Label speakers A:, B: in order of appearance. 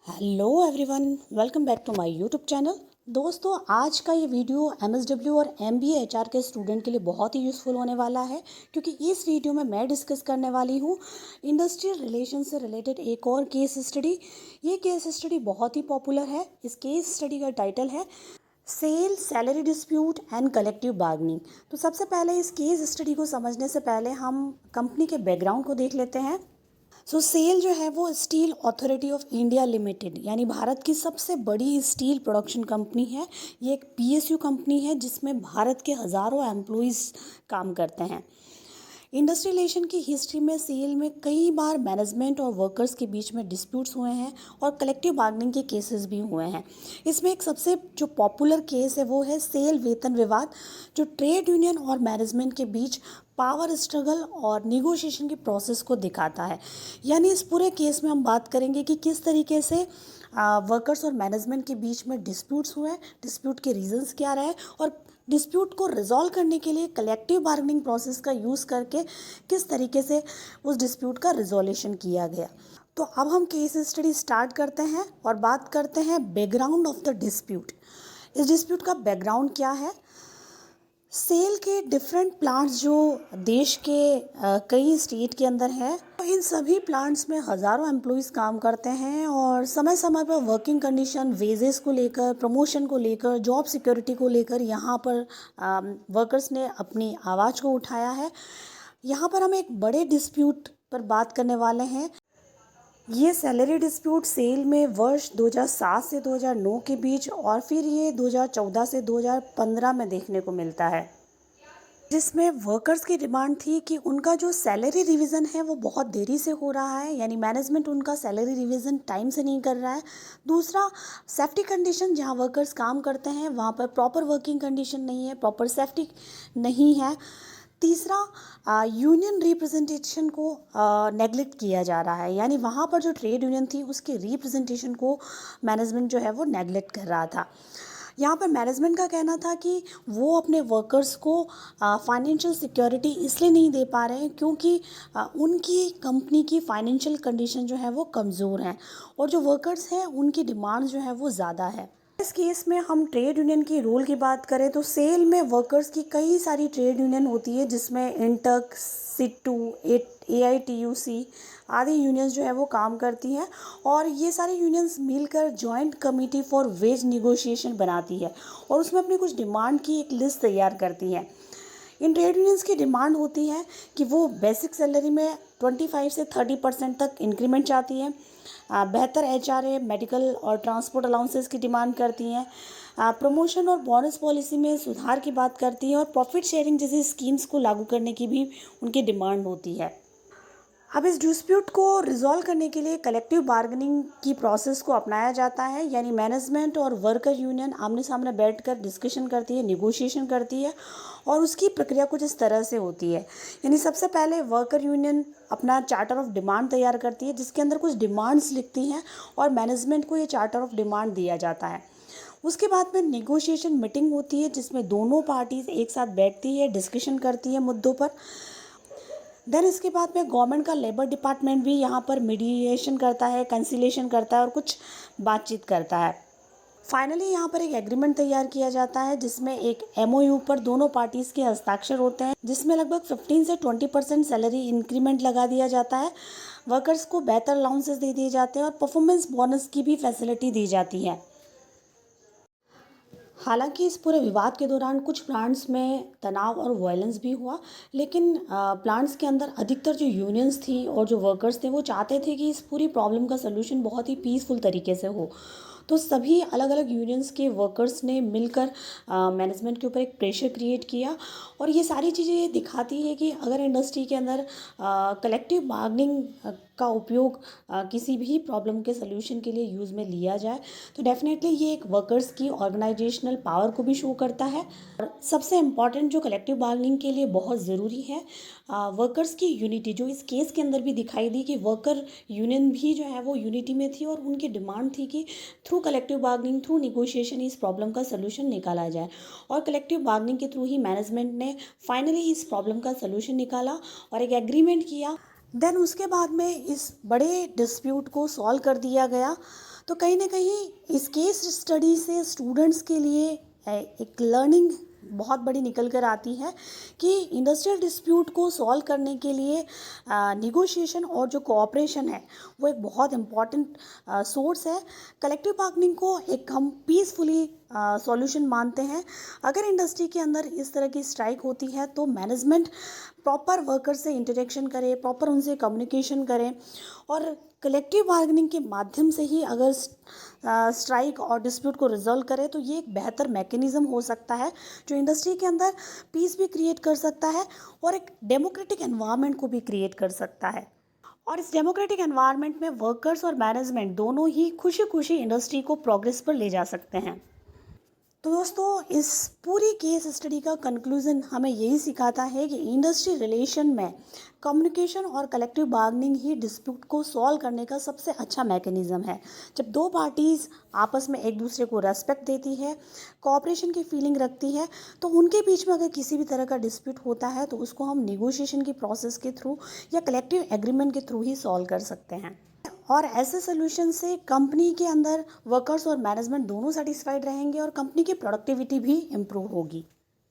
A: Hello everyone, welcome back to my YouTube channel. दोस्तों, आज का ये वीडियो एमएसडब्ल्यू और एमबीए एचआर के स्टूडेंट के लिए बहुत ही यूज़फुल होने वाला है, क्योंकि इस वीडियो में मैं डिस्कस करने वाली हूँ इंडस्ट्रियल रिलेशन से रिलेटेड एक और केस स्टडी। ये केस स्टडी बहुत ही पॉपुलर है। इस केस स्टडी का टाइटल है sale, salary dispute and collective bargaining. तो सबसे पहले इस केस स्टडी को समझने से पहले हम कंपनी के बैकग्राउंड को देख लेते हैं। सेल जो है वो steel authority of India limited यानी भारत की सबसे बड़ी स्टील प्रोडक्शन कंपनी है। ये एक पीएसयू कंपनी है जिसमें भारत के हज़ारों एम्प्लॉयज़ काम करते हैं। इंडस्ट्रियल रिलेशन की हिस्ट्री में सेल में कई बार मैनेजमेंट और वर्कर्स के बीच में डिस्प्यूट्स हुए हैं और कलेक्टिव बार्गेनिंग के केसेस भी हुए हैं। इसमें एक सबसे जो पॉपुलर केस है वो है सेल वेतन विवाद, जो ट्रेड यूनियन और मैनेजमेंट के बीच पावर स्ट्रगल और निगोशिएशन की प्रोसेस को दिखाता है। यानी इस पूरे केस में हम बात करेंगे कि किस तरीके से वर्कर्स और मैनेजमेंट के बीच में डिस्प्यूट्स हुए, डिस्प्यूट के रीजंस क्या रहे और डिस्प्यूट को रिजॉल्व करने के लिए कलेक्टिव बार्गेनिंग प्रोसेस का यूज़ करके किस तरीके से उस डिस्प्यूट का रिजोल्यूशन किया गया। तो अब हम केस स्टडी स्टार्ट करते हैं और बात करते हैं बैकग्राउंड ऑफ द डिस्प्यूट। इस डिस्प्यूट का बैकग्राउंड क्या है? सेल के डिफरेंट प्लांट्स जो देश के कई स्टेट के अंदर है, तो इन सभी प्लांट्स में हज़ारों एम्प्लॉयज़ काम करते हैं और समय समय पर वर्किंग कंडीशन, वेजेस को लेकर, प्रमोशन को लेकर, जॉब सिक्योरिटी को लेकर यहाँ पर वर्कर्स ने अपनी आवाज़ को उठाया है। यहाँ पर हम एक बड़े डिस्प्यूट पर बात करने वाले हैं। ये सैलरी डिस्प्यूट सेल में वर्ष 2007 से 2009 के बीच और फिर ये 2014 से 2015 में देखने को मिलता है, जिसमें वर्कर्स की डिमांड थी कि उनका जो सैलरी रिवीजन है वो बहुत देरी से हो रहा है, यानी मैनेजमेंट उनका सैलरी रिवीजन टाइम से नहीं कर रहा है। दूसरा, सेफ्टी कंडीशन, जहां वर्कर्स काम करते हैं वहां पर प्रॉपर वर्किंग कंडीशन नहीं है, प्रॉपर सेफ्टी नहीं है। तीसरा, यूनियन रिप्रेजेंटेशन को नेगलेक्ट किया जा रहा है, यानी वहाँ पर जो ट्रेड यूनियन थी उसके रिप्रेजेंटेशन को मैनेजमेंट जो है वो नेगलेक्ट कर रहा था। यहाँ पर मैनेजमेंट का कहना था कि वो अपने वर्कर्स को फाइनेंशियल सिक्योरिटी इसलिए नहीं दे पा रहे हैं क्योंकि उनकी कंपनी की फाइनेंशियल कंडीशन जो है वो कमज़ोर हैं और जो वर्कर्स हैं उनकी डिमांड जो है वो ज़्यादा है। इस केस में हम ट्रेड यूनियन की रोल की बात करें तो सेल में वर्कर्स की कई सारी ट्रेड यूनियन होती है, जिसमें इंटक, सिट्टू, एआईटीयूसी आदि यूनियंस जो है वो काम करती हैं और ये सारी यूनियंस मिलकर joint committee for wage negotiation बनाती है और उसमें अपनी कुछ डिमांड की एक लिस्ट तैयार करती है। इन ट्रेड यूनियंस की डिमांड होती है कि वो बेसिक सैलरी में 25 से 30% तक इंक्रीमेंट चाहती है, बेहतर एचआरए, मेडिकल और ट्रांसपोर्ट अलाउंसेस की डिमांड करती हैं, प्रमोशन और बोनस पॉलिसी में सुधार की बात करती हैं और प्रॉफिट शेयरिंग जैसी स्कीम्स को लागू करने की भी उनकी डिमांड होती है। अब इस डिस्प्यूट को रिजॉल्व करने के लिए कलेक्टिव बार्गेनिंग की प्रोसेस को अपनाया जाता है, यानी मैनेजमेंट और वर्कर यूनियन आमने सामने बैठकर डिस्कशन करती है, निगोशिएशन करती है और उसकी प्रक्रिया कुछ इस तरह से होती है। यानी सबसे पहले वर्कर यूनियन अपना चार्टर ऑफ डिमांड तैयार करती है जिसके अंदर कुछ डिमांड्स लिखती हैं और मैनेजमेंट को ये चार्टर ऑफ डिमांड दिया जाता है। उसके बाद में निगोशिएशन मीटिंग होती है जिसमें दोनों पार्टीज एक साथ बैठती है, डिस्कशन करती है मुद्दों पर। देन इसके बाद में गवर्नमेंट का लेबर डिपार्टमेंट भी यहाँ पर मीडिएशन करता है, कंसिलेशन करता है और कुछ बातचीत करता है। फाइनली यहाँ पर एक एग्रीमेंट तैयार किया जाता है जिसमें एक एमओयू पर दोनों पार्टीज़ के हस्ताक्षर होते हैं, जिसमें लगभग 15 से 20% सैलरी इंक्रीमेंट लगा दिया जाता है, वर्कर्स को बेहतर अलाउंसेस दे दिए जाते हैं और परफॉर्मेंस बोनस की भी फैसिलिटी दी जाती है। हालांकि इस पूरे विवाद के दौरान कुछ प्लांट्स में तनाव और वायलेंस भी हुआ, लेकिन प्लांट्स के अंदर अधिकतर जो यूनियंस थी और जो वर्कर्स थे वो चाहते थे कि इस पूरी प्रॉब्लम का सलूशन बहुत ही पीसफुल तरीके से हो। तो सभी अलग अलग यूनियंस के वर्कर्स ने मिलकर मैनेजमेंट के ऊपर एक प्रेशर क्रिएट किया और ये सारी चीज़ें ये दिखाती है कि अगर इंडस्ट्री के अंदर कलेक्टिव बार्गेनिंग का उपयोग किसी भी प्रॉब्लम के सलूशन के लिए यूज़ में लिया जाए तो डेफिनेटली ये एक वर्कर्स की ऑर्गेनाइजेशनल पावर को भी शो करता है। और सबसे इम्पॉर्टेंट जो कलेक्टिव बार्गेनिंग के लिए बहुत ज़रूरी है, वर्कर्स की यूनिटी, जो इस केस के अंदर भी दिखाई दी कि वर्कर यूनियन भी जो है वो यूनिटी में थी और उनकी डिमांड थी कि through collective bargaining, through negotiation इस प्रॉब्लम का सलूशन निकाला जाए और कलेक्टिव बार्गेनिंग के थ्रू ही मैनेजमेंट ने फाइनली इस प्रॉब्लम का सलूशन निकाला और एक एग्रीमेंट किया। देन उसके बाद में इस बड़े डिस्प्यूट को सॉल्व कर दिया गया। तो कहीं ना कहीं इस केस स्टडी से स्टूडेंट्स के लिए एक लर्निंग बहुत बड़ी निकल कर आती है कि इंडस्ट्रियल डिस्प्यूट को सॉल्व करने के लिए निगोशिएशन और जो कोऑपरेशन है वो एक बहुत इम्पॉर्टेंट सोर्स है। कलेक्टिव बार्गेनिंग को एक हम पीसफुली सॉल्यूशन मानते हैं। अगर इंडस्ट्री के अंदर इस तरह की स्ट्राइक होती है तो मैनेजमेंट प्रॉपर वर्कर से इंटरेक्शन करे, प्रॉपर उनसे कम्युनिकेशन करें और कलेक्टिव बार्गेनिंग के माध्यम से ही अगर स्ट्राइक और डिस्प्यूट को रिजॉल्व करे तो ये एक बेहतर मैकेनिज़्म हो सकता है जो इंडस्ट्री के अंदर पीस भी क्रिएट कर सकता है और एक डेमोक्रेटिक एनवायरनमेंट को भी क्रिएट कर सकता है। और इस डेमोक्रेटिक एनवायरनमेंट में वर्कर्स और मैनेजमेंट दोनों ही खुशी खुशी इंडस्ट्री को प्रोग्रेस पर ले जा सकते हैं। तो दोस्तों, इस पूरी केस स्टडी का कंक्लूजन हमें यही सिखाता है कि इंडस्ट्री रिलेशन में कम्युनिकेशन और कलेक्टिव बार्गेनिंग ही डिस्प्यूट को सॉल्व करने का सबसे अच्छा मैकेनिज़्म है। जब दो पार्टीज़ आपस में एक दूसरे को रेस्पेक्ट देती है, कोऑपरेशन की फीलिंग रखती है, तो उनके बीच में अगर किसी भी तरह का डिस्प्यूट होता है तो उसको हम निगोशिएशन की प्रोसेस के थ्रू या कलेक्टिव एग्रीमेंट के थ्रू ही सॉल्व कर सकते हैं। और ऐसे सोल्यूशन से कंपनी के अंदर वर्कर्स और मैनेजमेंट दोनों सेटिस्फाइड रहेंगे और कंपनी की प्रोडक्टिविटी भी इम्प्रूव होगी।